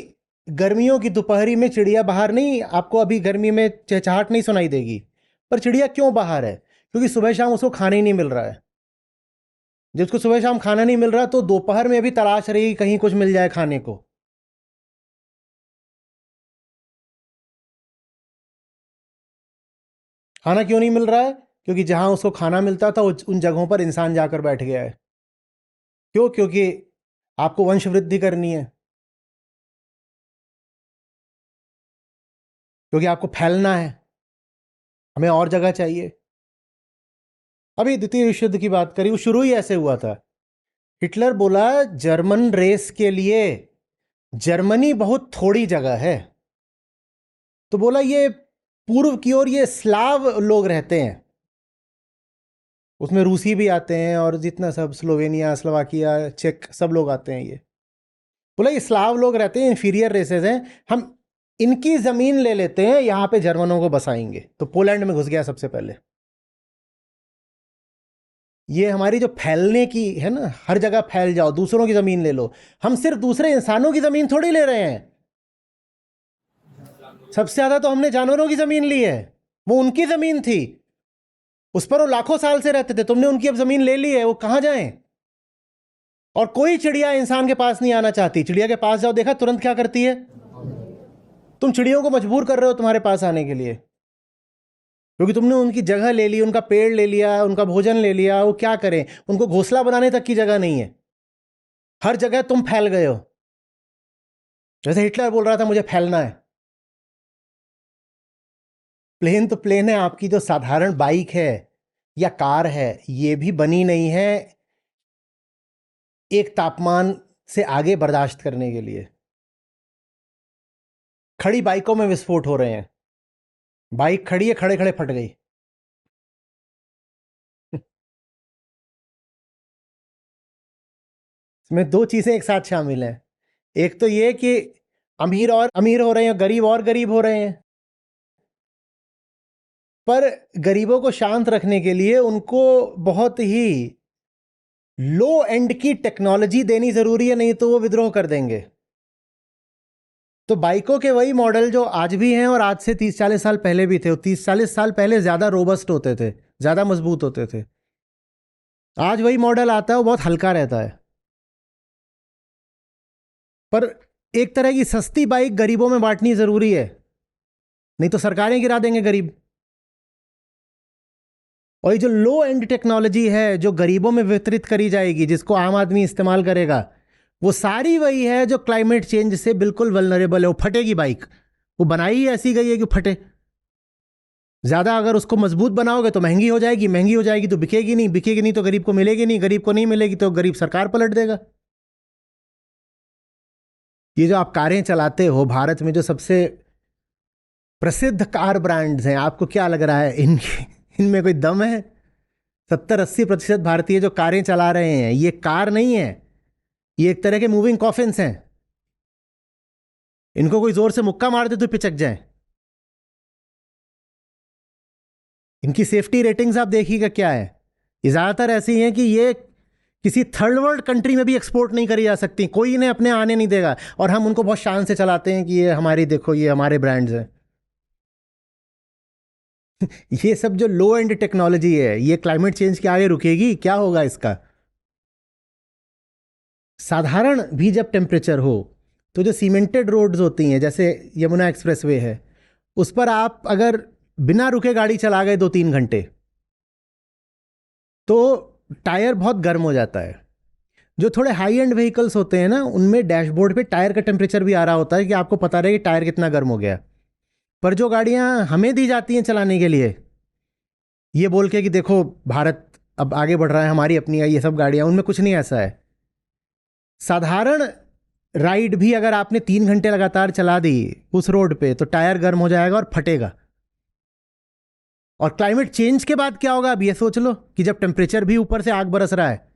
गर्मियों की दोपहरी में चिड़िया बाहर नहीं, आपको अभी गर्मी में चहचहाट नहीं सुनाई देगी। पर चिड़िया क्यों बाहर है? क्योंकि सुबह शाम उसको खाने ही नहीं मिल रहा है। जब उसको सुबह शाम खाना नहीं मिल रहा तो दोपहर में भी तलाश रही कहीं कुछ मिल जाए खाने को। खाना क्यों नहीं मिल रहा है? क्योंकि जहां उसको खाना मिलता था उन जगहों पर इंसान जाकर बैठ गया है। क्यों? क्योंकि आपको वंश वृद्धि करनी है, क्योंकि आपको फैलना है, हमें और जगह चाहिए। अभी द्वितीय विश्व युद्ध की बात करी, वो शुरू ही ऐसे हुआ था। हिटलर बोला जर्मन रेस के लिए जर्मनी बहुत थोड़ी जगह है, तो बोला ये पूर्व की ओर ये स्लाव लोग रहते हैं, उसमें रूसी भी आते हैं और जितना सब स्लोवेनिया, स्लोवाकिया, चेक सब लोग आते हैं। ये बोला ये स्लाव लोग रहते हैं, इंफीरियर रेसेस हैं, हम इनकी जमीन ले लेते हैं, यहां पे जर्मनों को बसाएंगे। तो पोलैंड में घुस गया सबसे पहले। ये हमारी जो फैलने की है ना, हर जगह फैल जाओ, दूसरों की जमीन ले लो। हम सिर्फ दूसरे इंसानों की जमीन थोड़ी ले रहे हैं, सबसे ज्यादा तो हमने जानवरों की जमीन ली है। वो उनकी जमीन थी, उस पर वो लाखों साल से रहते थे, तुमने उनकी अब जमीन ले ली है, वो कहां जाएं? और कोई चिड़िया इंसान के पास नहीं आना चाहती। चिड़िया के पास जाओ, देखा तुरंत क्या करती है? तुम चिड़ियों को मजबूर कर रहे हो तुम्हारे पास आने के लिए, क्योंकि तुमने उनकी जगह ले ली, उनका पेड़ ले लिया, उनका भोजन ले लिया। वो क्या करें? उनको घोंसला बनाने तक की जगह नहीं है। हर जगह तुम फैल गए हो। जैसे हिटलर बोल रहा था मुझे फैलना है। प्लेन तो प्लेन है, आपकी जो साधारण बाइक है या कार है, ये भी बनी नहीं है एक तापमान से आगे बर्दाश्त करने के लिए। खड़ी बाइकों में विस्फोट हो रहे हैं। बाइक खड़ी है, खड़े खड़े फट गई। इसमें दो चीजें एक साथ शामिल हैं। एक तो ये कि अमीर और अमीर हो रहे हैं, गरीब और गरीब हो रहे हैं। पर गरीबों को शांत रखने के लिए उनको बहुत ही लो एंड की टेक्नोलॉजी देनी जरूरी है, नहीं तो वो विद्रोह कर देंगे। तो बाइकों के वही मॉडल जो आज भी हैं और आज से 30-40 साल पहले भी थे, 30-40 साल पहले ज़्यादा रोबस्ट होते थे, ज़्यादा मजबूत होते थे। आज वही मॉडल आता है, वो बहुत हल्का रहता है। पर एक तरह की सस्ती बाइक गरीबों में बांटनी ज़रूरी है, नहीं तो सरकारें गिरा देंगे गरीब। और ये जो लो एंड टेक्नोलॉजी है जो गरीबों में वितरित करी जाएगी, जिसको आम आदमी इस्तेमाल करेगा, वो सारी वही है जो क्लाइमेट चेंज से बिल्कुल वल्नरेबल है। वो फटेगी बाइक, वो बनाई ही ऐसी गई है कि फटे। ज़्यादा अगर उसको मजबूत बनाओगे तो महंगी हो जाएगी, महंगी हो जाएगी तो बिकेगी नहीं, बिकेगी नहीं तो गरीब को मिलेगी नहीं, गरीब को नहीं मिलेगी तो गरीब सरकार पलट देगा। ये जो आप कारें चलाते हो, भारत में जो सबसे प्रसिद्ध कार ब्रांड्स हैं, आपको क्या लग रहा है इनमें कोई दम है? 70-80% भारतीय जो कारें चला रहे हैं, ये कार नहीं है, ये एक तरह के मूविंग कॉफिन्स हैं। इनको कोई जोर से मुक्का मार दे तो पिचक जाए। इनकी सेफ्टी रेटिंग्स आप देखिएगा क्या है। ये ज़्यादातर ऐसी हैं कि ये किसी थर्ड वर्ल्ड कंट्री में भी एक्सपोर्ट नहीं करी जा सकती, कोई इन्हें अपने आने नहीं देगा, और हम उनको बहुत शान से चलाते हैं कि ये हमारी, देखो ये हमारे ब्रांड्स हैं। ये सब जो लो एंड टेक्नोलॉजी है, ये क्लाइमेट चेंज के आगे रुकेगी? क्या होगा इसका? साधारण भी जब टेम्परेचर हो तो जो सीमेंटेड रोड्स होती हैं, जैसे यमुना एक्सप्रेसवे है, उस पर आप अगर बिना रुके गाड़ी चला गए 2-3 घंटे, तो टायर बहुत गर्म हो जाता है। जो थोड़े हाई एंड व्हीकल्स होते हैं ना, उनमें डैशबोर्ड पे टायर का टेम्परेचर भी आ रहा होता है कि आपको पता रहे कि टायर कितना गर्म हो गया। पर जो गाड़ियां हमें दी जाती हैं चलाने के लिए, ये बोल के कि देखो भारत अब आगे बढ़ रहा है, हमारी अपनी है ये सब गाड़ियां, उनमें कुछ नहीं ऐसा है। साधारण राइड भी अगर आपने 3 घंटे लगातार चला दी उस रोड पे, तो टायर गर्म हो जाएगा और फटेगा। और क्लाइमेट चेंज के बाद क्या होगा, अब ये सोच लो कि जब टेम्परेचर भी ऊपर से आग बरस रहा है,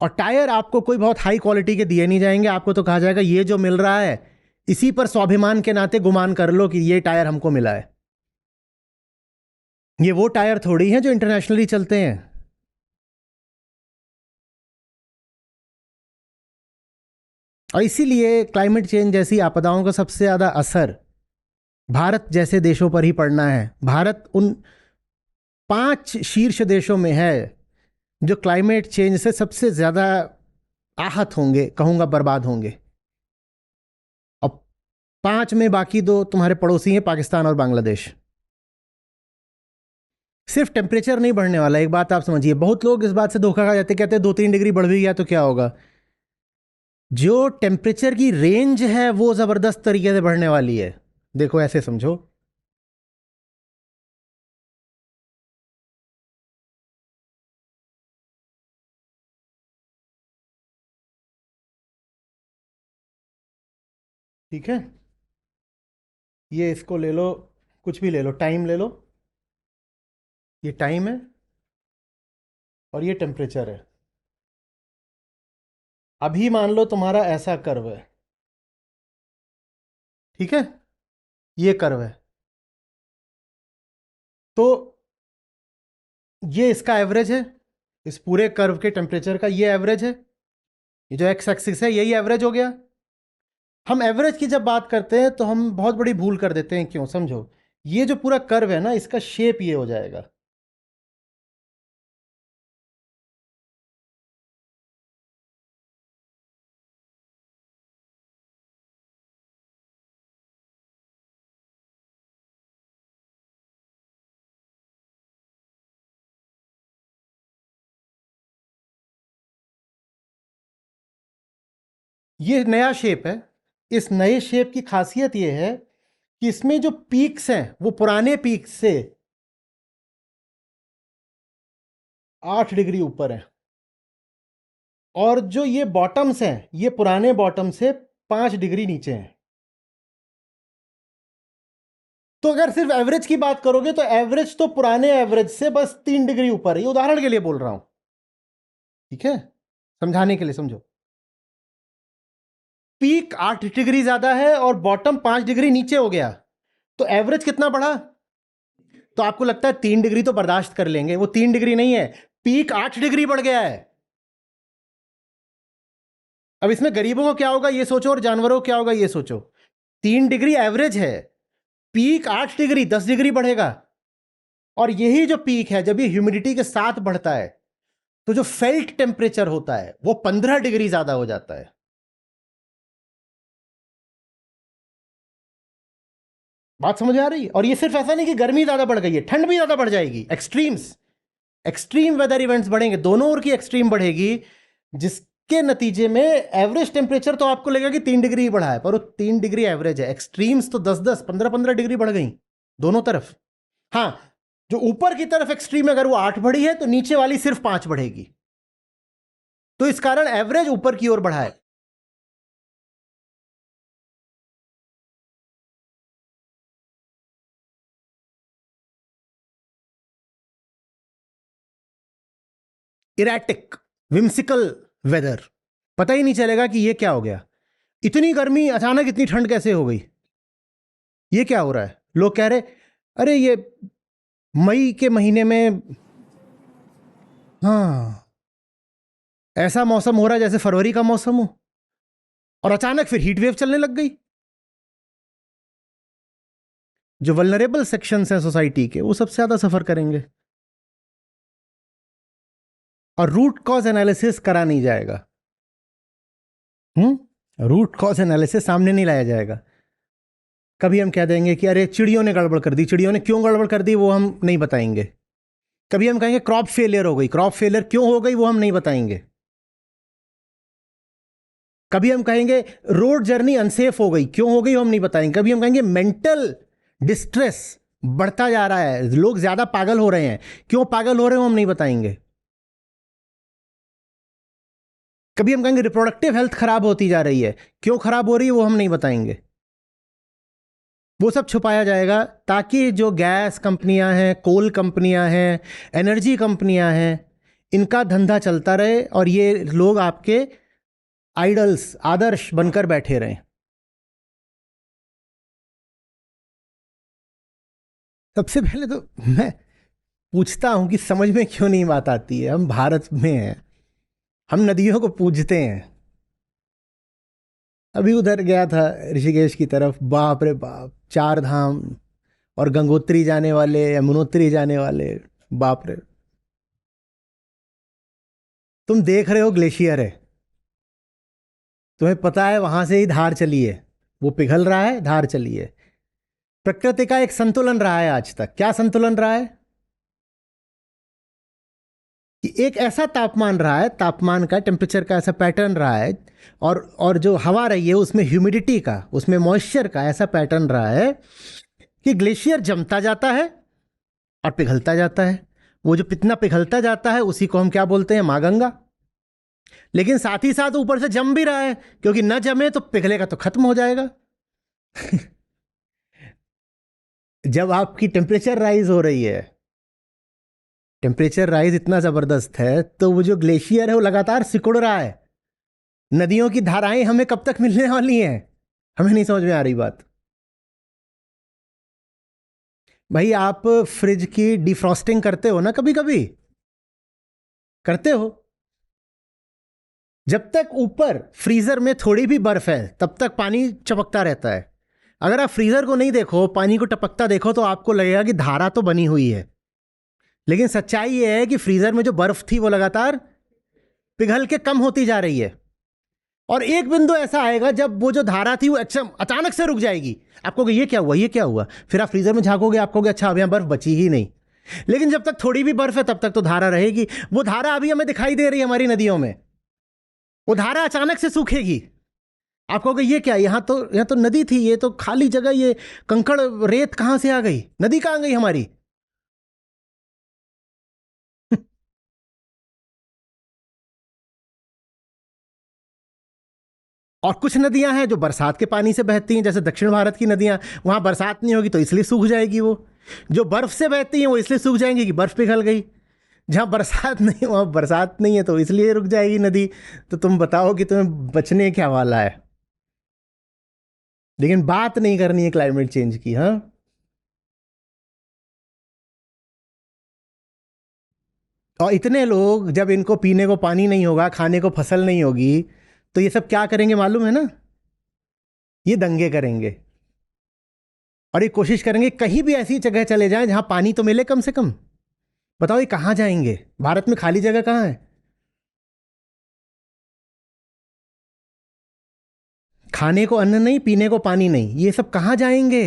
और टायर आपको कोई बहुत हाई क्वालिटी के दिए नहीं जाएंगे, आपको तो कहा जाएगा ये जो मिल रहा है इसी पर स्वाभिमान के नाते गुमान कर लो कि ये टायर हमको मिला है। ये वो टायर थोड़ी हैं जो इंटरनेशनली चलते हैं। और इसीलिए क्लाइमेट चेंज जैसी आपदाओं का सबसे ज़्यादा असर भारत जैसे देशों पर ही पड़ना है। भारत उन 5 शीर्ष देशों में है जो क्लाइमेट चेंज से सबसे ज़्यादा आहत होंगे, कहूँगा बर्बाद होंगे। और 5 में बाकी 2 तुम्हारे पड़ोसी हैं, पाकिस्तान और बांग्लादेश। सिर्फ टेम्परेचर नहीं बढ़ने वाला, एक बात आप समझिए। बहुत लोग इस बात से धोखा खा जाते, कहते हैं 2-3 डिग्री बढ़ भी गया तो क्या होगा। जो टेम्परेचर की रेंज है वो ज़बरदस्त तरीके से बढ़ने वाली है। देखो ऐसे समझो, ठीक है? ये इसको ले लो, कुछ भी ले लो, टाइम ले लो, ये टाइम है और ये टेम्परेचर है। अभी मान लो तुम्हारा ऐसा कर्व है, ठीक है? ये कर्व है, तो ये इसका एवरेज है, इस पूरे कर्व के टेम्परेचर का ये एवरेज है। ये जो एक्स एक्सिस है यही एवरेज हो गया। हम एवरेज की जब बात करते हैं तो हम बहुत बड़ी भूल कर देते हैं, क्यों समझो। ये जो पूरा कर्व है ना, इसका शेप ये हो जाएगा। ये नया शेप है। इस नए शेप की खासियत ये है कि इसमें जो पीक्स हैं वो पुराने पीक्स से 8 डिग्री ऊपर है, और जो ये बॉटम्स हैं ये पुराने बॉटम से 5 डिग्री नीचे हैं। तो अगर सिर्फ एवरेज की बात करोगे तो एवरेज तो पुराने एवरेज से बस 3 डिग्री ऊपर है। ये उदाहरण के लिए बोल रहा हूं, ठीक है, समझाने के लिए समझो। पीक 8 डिग्री ज्यादा है और बॉटम 5 डिग्री नीचे हो गया, तो एवरेज कितना बढ़ा? तो आपको लगता है 3 डिग्री तो बर्दाश्त कर लेंगे, वो 3 डिग्री नहीं है, पीक 8 डिग्री बढ़ गया है। अब इसमें गरीबों को क्या होगा ये सोचो और जानवरों को क्या होगा ये सोचो। 3 डिग्री एवरेज है, पीक 8 डिग्री 10 डिग्री बढ़ेगा। और यही जो पीक है जब ये ह्यूमिडिटी के साथ बढ़ता है तो जो फेल्ट टेम्परेचर होता है वो 15 डिग्री ज्यादा हो जाता है। बात समझ आ रही है? और ये सिर्फ ऐसा नहीं कि गर्मी ज्यादा बढ़ गई है, ठंड भी ज्यादा बढ़ जाएगी। एक्सट्रीम वेदर इवेंट्स बढ़ेंगे, दोनों ओर की एक्सट्रीम बढ़ेगी, जिसके नतीजे में एवरेज टेम्परेचर तो आपको लगेगा कि 3 डिग्री ही बढ़ा है, पर वो 3 डिग्री एवरेज है। एक्सट्रीम्स तो 10-10 15-15 डिग्री बढ़ गई दोनों तरफ। हाँ, जो ऊपर की तरफ एक्सट्रीम अगर वो 8 बढ़ी है तो नीचे वाली सिर्फ 5 बढ़ेगी, तो इस कारण एवरेज ऊपर की ओर बढ़ा है। इरेटिक, विम्सिकल वेदर, पता ही नहीं चलेगा कि ये क्या हो गया। इतनी गर्मी अचानक इतनी ठंड कैसे हो गई, ये क्या हो रहा है। लोग कह रहे अरे ये मई के महीने में, हाँ, ऐसा मौसम हो रहा है जैसे फरवरी का मौसम हो, और अचानक फिर हीट वेव चलने लग गई। जो वल्नरेबल सेक्शंस हैं सोसाइटी के वो सबसे ज्यादा सफर करेंगे, और रूट कॉज एनालिसिस करा नहीं जाएगा। रूट कॉज एनालिसिस सामने नहीं लाया जाएगा। कभी हम कह देंगे कि अरे चिड़ियों ने गड़बड़ कर दी, चिड़ियों ने क्यों गड़बड़ कर दी वो हम नहीं बताएंगे। कभी हम कहेंगे क्रॉप फेलियर हो गई, क्रॉप फेलियर क्यों हो गई वो हम नहीं बताएंगे। कभी हम कहेंगे रोड जर्नी अनसेफ हो गई, क्यों हो गई वो हम नहीं बताएंगे। कभी हम कहेंगे मेंटल डिस्ट्रेस बढ़ता जा रहा है, लोग ज्यादा पागल हो रहे हैं, क्यों पागल हो रहे हैं वो हम नहीं बताएंगे। कभी हम कहेंगे रिप्रोडक्टिव हेल्थ खराब होती जा रही है, क्यों खराब हो रही है वो हम नहीं बताएंगे। वो सब छुपाया जाएगा ताकि जो गैस कंपनियां हैं, कोल कंपनियां हैं, एनर्जी कंपनियां हैं, इनका धंधा चलता रहे और ये लोग आपके आइडल्स, आदर्श बनकर बैठे रहें। सबसे पहले तो मैं पूछता हूं कि समझ में क्यों नहीं बात आती है। हम भारत में हैं, हम नदियों को पूजते हैं। अभी उधर गया था ऋषिकेश की तरफ, बाप रे बाप, 4 धाम और गंगोत्री जाने वाले, यमुनोत्री जाने वाले, बाप रे। तुम देख रहे हो ग्लेशियर है, तुम्हें पता है वहां से ही धार चली है, वो पिघल रहा है, धार चली है। प्रकृति का एक संतुलन रहा है आज तक। क्या संतुलन रहा है? कि एक ऐसा तापमान रहा है, तापमान का, टेम्परेचर का ऐसा पैटर्न रहा है, और जो हवा रही है उसमें ह्यूमिडिटी का, उसमें मॉइस्चर का ऐसा पैटर्न रहा है कि ग्लेशियर जमता जाता है और पिघलता जाता है। वो जो कितना पिघलता जाता है उसी को हम क्या बोलते हैं? माँ गंगा। लेकिन साथ ही साथ ऊपर से जम भी रहा है, क्योंकि न जमे तो पिघलेगा तो खत्म हो जाएगा। जब आपकी टेम्परेचर राइज हो रही है, टेम्परेचर राइज इतना जबरदस्त है तो वो जो ग्लेशियर है वो लगातार सिकुड़ रहा है। नदियों की धाराएं हमें कब तक मिलने वाली हैं? हमें नहीं समझ में आ रही बात। भाई आप फ्रिज की डिफ्रॉस्टिंग करते हो ना, कभी कभी करते हो। जब तक ऊपर फ्रीजर में थोड़ी भी बर्फ है तब तक पानी चपकता रहता है। अगर आप फ्रीजर को नहीं देखो, पानी को टपकता देखो, तो आपको लगेगा कि धारा तो बनी हुई है। लेकिन सच्चाई यह है कि फ्रीजर में जो बर्फ थी वो लगातार पिघल के कम होती जा रही है, और एक बिंदु ऐसा आएगा जब वो जो धारा थी वो अचानक से रुक जाएगी। आपको कहोगे ये क्या हुआ, ये क्या हुआ? फिर आप फ्रीजर में झांकोगे, आपको कहोगे अच्छा अब यहां बर्फ बची ही नहीं। लेकिन जब तक थोड़ी भी बर्फ है तब तक तो धारा रहेगी। वो धारा अभी हमें दिखाई दे रही है हमारी नदियों में, वो धारा अचानक से सूखेगी। आप कहोगे ये क्या, यहाँ तो नदी थी, ये तो खाली जगह, ये कंकड़ रेत कहाँ से आ गई, नदी कहाँ गई हमारी। और कुछ नदियां हैं जो बरसात के पानी से बहती हैं, जैसे दक्षिण भारत की नदियां, वहां बरसात नहीं होगी तो इसलिए सूख जाएगी वो। जो बर्फ से बहती हैं वो इसलिए सूख जाएंगी कि बर्फ पिघल गई। जहां बरसात नहीं, वहां बरसात नहीं है तो इसलिए रुक जाएगी नदी। तो तुम बताओ कि तुम्हें बचने क्या वाला है। लेकिन बात नहीं करनी है क्लाइमेट चेंज की, हाँ। और इतने लोग जब इनको पीने को पानी नहीं होगा, खाने को फसल नहीं होगी, तो ये सब क्या करेंगे मालूम है ना? ये दंगे करेंगे। और ये कोशिश करेंगे कहीं भी ऐसी जगह चले जाएं जहां पानी तो मिले कम से कम। बताओ ये कहां जाएंगे? भारत में खाली जगह कहां है? खाने को अन्न नहीं, पीने को पानी नहीं, ये सब कहां जाएंगे?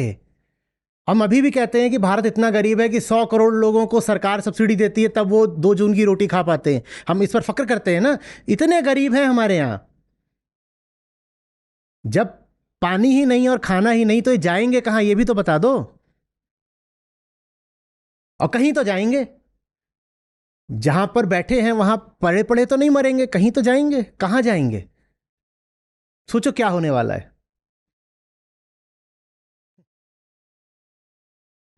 हम अभी भी कहते हैं कि भारत इतना गरीब है कि 100 करोड़ लोगों को सरकार सब्सिडी देती है तब वो 2 जून की रोटी खा पाते हैं। हम इस पर फक्र करते हैं ना, इतने गरीब हैं हमारे यहाँ। जब पानी ही नहीं और खाना ही नहीं तो ये जाएंगे कहां, ये भी तो बता दो। और कहीं तो जाएंगे। जहां पर बैठे हैं वहां पड़े पड़े तो नहीं मरेंगे, कहीं तो जाएंगे, कहां जाएंगे? सोचो क्या होने वाला है।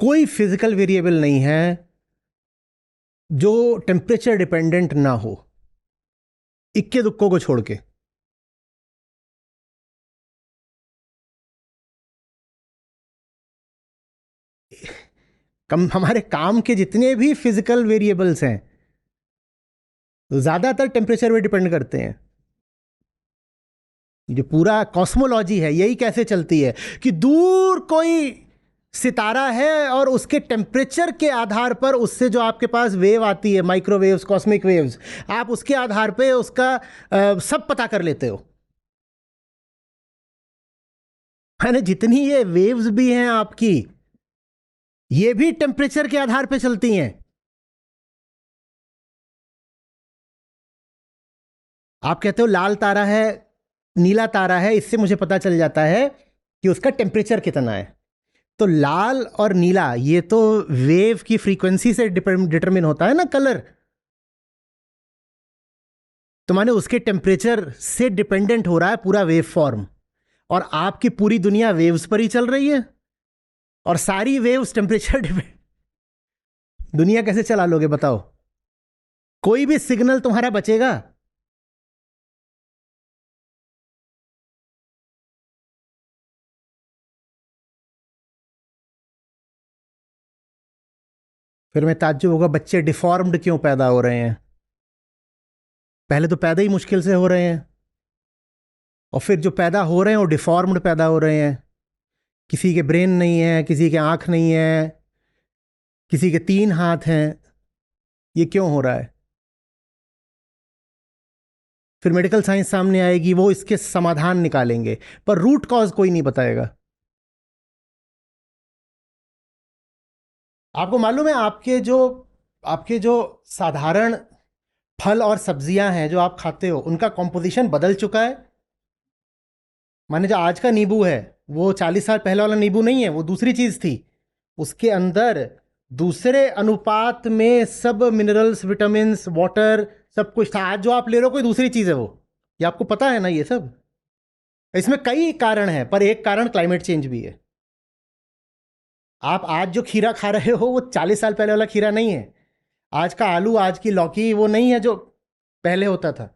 कोई फिजिकल वेरिएबल नहीं है जो टेम्परेचर डिपेंडेंट ना हो, इक्के दुक्कों को छोड़ के। कम हमारे काम के जितने भी फिजिकल वेरिएबल्स हैं ज्यादातर टेम्परेचर पे डिपेंड करते हैं। जो पूरा कॉस्मोलॉजी है यही कैसे चलती है कि दूर कोई सितारा है और उसके टेम्परेचर के आधार पर उससे जो आपके पास वेव आती है, माइक्रोवेव्स, कॉस्मिक वेव्स, आप उसके आधार पे उसका सब पता कर लेते हो। मैंने जितनी ये वेव्स भी हैं आपकी, ये भी टेम्परेचर के आधार पे चलती हैं। आप कहते हो लाल तारा है, नीला तारा है, इससे मुझे पता चल जाता है कि उसका टेम्परेचर कितना है। तो लाल और नीला ये तो वेव की फ्रीक्वेंसी से डिटरमिन होता है ना, कलर। तो माने उसके टेम्परेचर से डिपेंडेंट हो रहा है पूरा वेव फॉर्म। और आपकी पूरी दुनिया वेव्स पर ही चल रही है, और सारी वेव्स टेम्परेचर डिपेंड। दुनिया कैसे चला लोगे बताओ? कोई भी सिग्नल तुम्हारा बचेगा? फिर मैं ताज्जुब होगा बच्चे डिफॉर्म्ड क्यों पैदा हो रहे हैं। पहले तो पैदा ही मुश्किल से हो रहे हैं, और फिर जो पैदा हो रहे हैं वो डिफॉर्म्ड पैदा हो रहे हैं। किसी के ब्रेन नहीं है, किसी के आंख नहीं है, किसी के 3 हाथ हैं। ये क्यों हो रहा है? फिर मेडिकल साइंस सामने आएगी, वो इसके समाधान निकालेंगे, पर रूट कॉज कोई नहीं बताएगा। आपको मालूम है आपके जो साधारण फल और सब्जियां हैं जो आप खाते हो, उनका कॉम्पोजिशन बदल चुका है। माने जो आज का नींबू है वो 40 साल पहले वाला नींबू नहीं है, वो दूसरी चीज थी। उसके अंदर दूसरे अनुपात में सब मिनरल्स, विटामिन्स, वाटर, सब कुछ था। आज जो आप ले रहे हो कोई दूसरी चीज है वो। ये आपको पता है ना ये सब? इसमें कई कारण हैं, पर एक कारण क्लाइमेट चेंज भी है। आप आज जो खीरा खा रहे हो वो 40 साल पहले वाला खीरा नहीं है। आज का आलू, आज की लौकी वो नहीं है जो पहले होता था।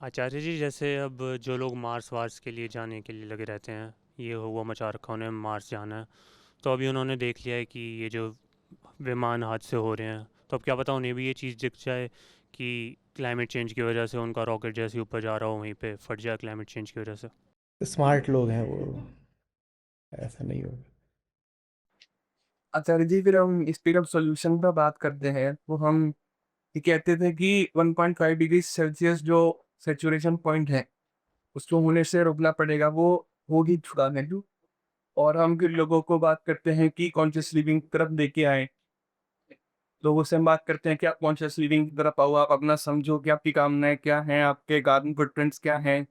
आचार्य जी, जैसे अब जो लोग मार्स वार्स के लिए जाने के लिए लगे रहते हैं, ये हुआ मचा रखा उन्हें मार्स जाना है, तो अभी उन्होंने देख लिया है कि ये जो विमान हादसे हो रहे हैं, तो अब क्या पता उन्हें भी ये चीज़ दिख जाए कि क्लाइमेट चेंज की वजह से उनका रॉकेट जैसे ही ऊपर जा रहा हो वहीं पे फट जाए क्लाइमेट चेंज की वजह से। स्मार्ट लोग हैं वो, ऐसा नहीं होगा। आचार्य जी, फिर हम इस पे अब सॉल्यूशन पर बात करते हैं। तो हम ये कहते थे कि 1.5 डिग्री सेल्सियस जो सेचुरेशन पॉइंट है उसको होने से रोकना पड़ेगा, वो हो ही चुका है। और हम फिर लोगों को बात करते हैं कि कॉन्शियस लिविंग तरफ लेके आए। लोगों से हम बात करते हैं कि आप कॉन्शियस लिविंग की तरफ आओ, आप अपना समझो कि आपकी कामनाएँ क्या हैं, आपके कार्बन फुटप्रिंट्स क्या हैं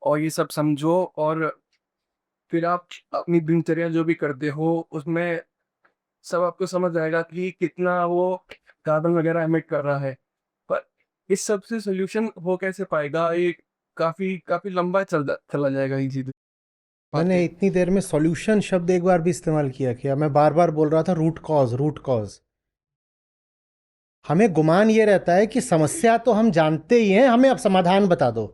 और ये सब समझो और फिर आप अपनी दिनचर्या जो भी करते हो, उसमें सब आपको समझ आएगा कि कितना वो कार्बन वगैरह एमिट कर रहा है। पर इस सब से सॉल्यूशन हो कैसे पाएगा? ये काफ़ी काफ़ी लंबा चला जाएगा ये चीज़। मैंने इतनी देर में सॉल्यूशन शब्द एक बार भी इस्तेमाल किया मैं बार बार बोल रहा था रूट कॉज। हमें गुमान ये रहता है कि समस्या तो हम जानते ही हैं, हमें अब समाधान बता दो,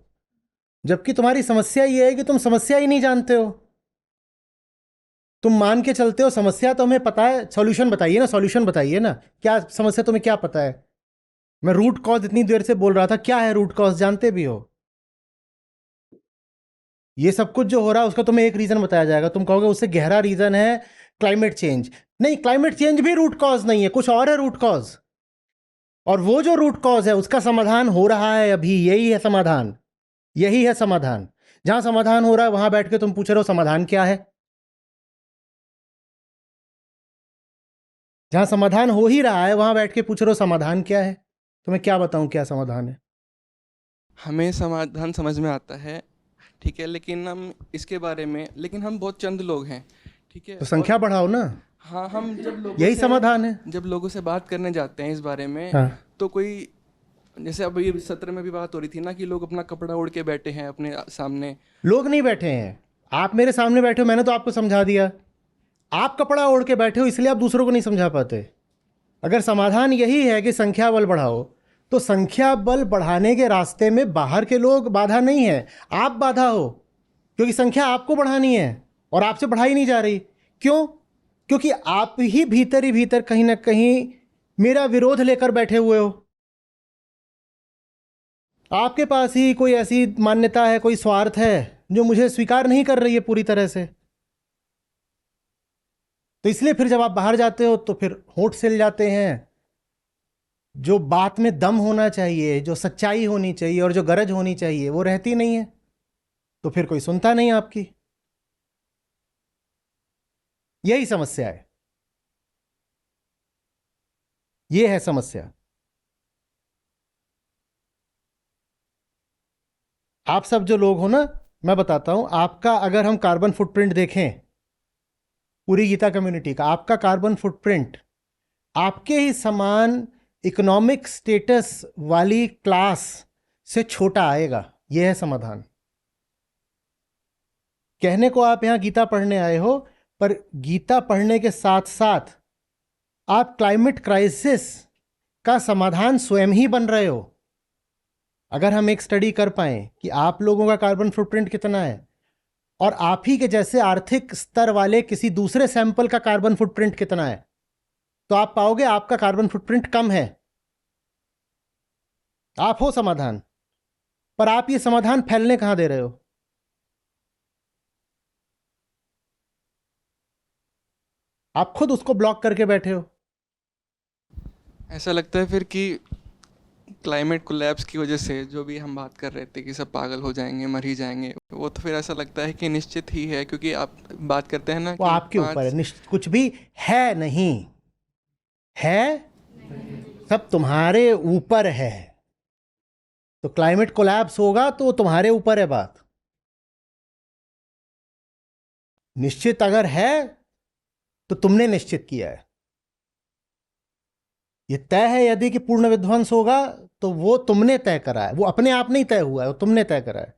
जबकि तुम्हारी समस्या ये है कि तुम समस्या ही नहीं जानते हो। तुम मान के चलते हो समस्या तो हमें पता है, सॉल्यूशन बताइए ना, सॉल्यूशन बताइए ना, क्या समस्या तुम्हें क्या पता है। मैं रूट कॉज इतनी देर से बोल रहा था, क्या है रूट कॉज जानते भी हो। ये सब कुछ जो हो रहा है उसका तुम्हें एक रीजन बताया जाएगा, तुम कहोगे उससे गहरा रीजन है क्लाइमेट चेंज। नहीं, क्लाइमेट चेंज भी रूट कॉज नहीं है, कुछ और है रूट कॉज। और वो जो रूट कॉज है उसका समाधान हो रहा है अभी, यही है समाधान, यही है समाधान। जहां समाधान हो रहा है वहां बैठ के तुम पूछ रहे हो समाधान क्या है। जहां समाधान हो ही रहा है वहां बैठ के पूछ रहे हो समाधान क्या है। तो मैं क्या बताऊं क्या समाधान है। हमें समाधान समझ में आता है, ठीक है, लेकिन हम इसके बारे में, लेकिन हम बहुत चंद लोग हैं, ठीक है। तो संख्या बढ़ाओ ना, हाँ, हम जब लोगों यही से समाधान है। जब लोगों से बात करने जाते हैं इस बारे में, हाँ। तो कोई, जैसे अब ये सत्र में भी बात हो रही थी ना कि लोग अपना कपड़ा ओढ़ के बैठे हैं अपने सामने। लोग नहीं बैठे हैं, आप मेरे सामने बैठे हो, मैंने तो आपको समझा दिया। आप कपड़ा ओढ़ के बैठे हो इसलिए आप दूसरों को नहीं समझा पाते। अगर समाधान यही है कि संख्या बल बढ़ाओ, तो संख्या बल बढ़ाने के रास्ते में बाहर के लोग बाधा नहीं है, आप बाधा हो, क्योंकि संख्या आपको बढ़ानी है और आपसे बढ़ाई नहीं जा रही। क्यों? क्योंकि आप ही भीतर कहीं ना कहीं मेरा विरोध लेकर बैठे हुए हो। आपके पास ही कोई ऐसी मान्यता है, कोई स्वार्थ है जो मुझे स्वीकार नहीं कर रही है पूरी तरह से। तो इसलिए फिर जब आप बाहर जाते हो तो फिर होंठ सिल जाते हैं। जो बात में दम होना चाहिए, जो सच्चाई होनी चाहिए और जो गरज होनी चाहिए वो रहती नहीं है, तो फिर कोई सुनता नहीं आपकी। यही समस्या है, ये है समस्या। आप सब जो लोग हो ना, मैं बताता हूं आपका, अगर हम कार्बन फुटप्रिंट देखें पूरी गीता कम्युनिटी का, आपका कार्बन फुटप्रिंट आपके ही समान इकोनॉमिक स्टेटस वाली क्लास से छोटा आएगा। यह है समाधान। कहने को आप यहां गीता पढ़ने आए हो, पर गीता पढ़ने के साथ साथ आप क्लाइमेट क्राइसिस का समाधान स्वयं ही बन रहे हो। अगर हम एक स्टडी कर पाए कि आप लोगों का कार्बन फुटप्रिंट कितना है और आप ही के जैसे आर्थिक स्तर वाले किसी दूसरे सैंपल का कार्बन फुटप्रिंट कितना है, तो आप पाओगे आपका कार्बन फुटप्रिंट कम है। आप हो समाधान, पर आप ये समाधान फैलने कहां दे रहे हो। आप खुद उसको ब्लॉक करके बैठे हो। ऐसा लगता है फिर कि क्लाइमेट कोलैप्स की वजह से जो भी हम बात कर रहे थे कि सब पागल हो जाएंगे, मर ही जाएंगे, वो तो फिर ऐसा लगता है कि निश्चित ही है, क्योंकि आप बात करते हैं ना वो कि आपके ऊपर है, कुछ भी है नहीं है, सब तुम्हारे ऊपर है। तो क्लाइमेट कोलैप्स होगा तो तुम्हारे ऊपर है बात। निश्चित अगर है तो तुमने निश्चित किया है। ये तय है यदि कि पूर्ण विध्वंस होगा तो वो तुमने तय करा है, वो अपने आप नहीं तय हुआ है, वो तुमने तय करा है।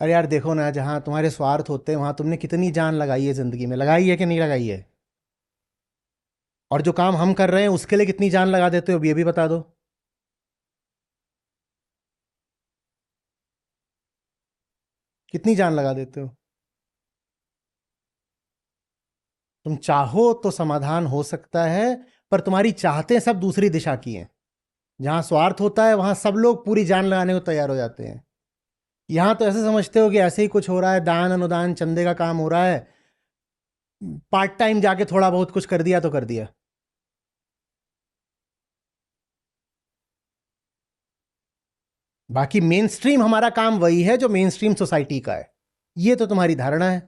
अरे यार देखो ना, जहां तुम्हारे स्वार्थ होते हैं वहां तुमने कितनी जान लगाई है, जिंदगी में लगाई है कि नहीं लगाई है। और जो काम हम कर रहे हैं उसके लिए कितनी जान लगा देते हो ये भी बता दो। कितनी जान लगा देते हो। तुम चाहो तो समाधान हो सकता है, पर तुम्हारी चाहतें सब दूसरी दिशा की हैं। जहां स्वार्थ होता है वहां सब लोग पूरी जान लगाने को तैयार हो जाते हैं। यहां तो ऐसे समझते हो कि ऐसे ही कुछ हो रहा है, दान अनुदान चंदे का काम हो रहा है, पार्ट टाइम जाके थोड़ा बहुत कुछ कर दिया तो कर दिया। बाकी मेन स्ट्रीम हमारा काम वही है जो मेन स्ट्रीम सोसाइटी का है। ये तो तुम्हारी धारणा है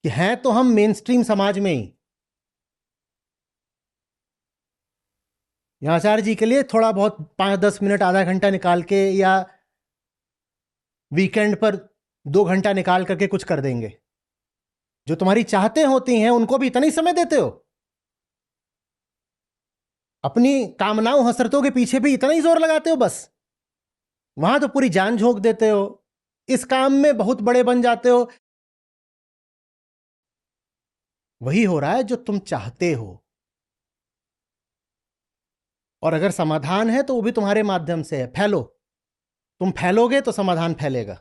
कि हैं तो हम मेन स्ट्रीम समाज में ही, यहाँ आचार्य जी के लिए थोड़ा बहुत 5-10 मिनट, आधा घंटा निकाल के या वीकेंड पर 2 घंटा निकाल करके कुछ कर देंगे। जो तुम्हारी चाहते होती हैं उनको भी इतना ही समय देते हो? अपनी कामनाओं हसरतों के पीछे भी इतना ही जोर लगाते हो बस? वहां तो पूरी जान झोंक देते हो, इस काम में बहुत बड़े बन जाते हो। वही हो रहा है जो तुम चाहते हो, और अगर समाधान है तो वो भी तुम्हारे माध्यम से है। फैलो, तुम फैलोगे तो समाधान फैलेगा।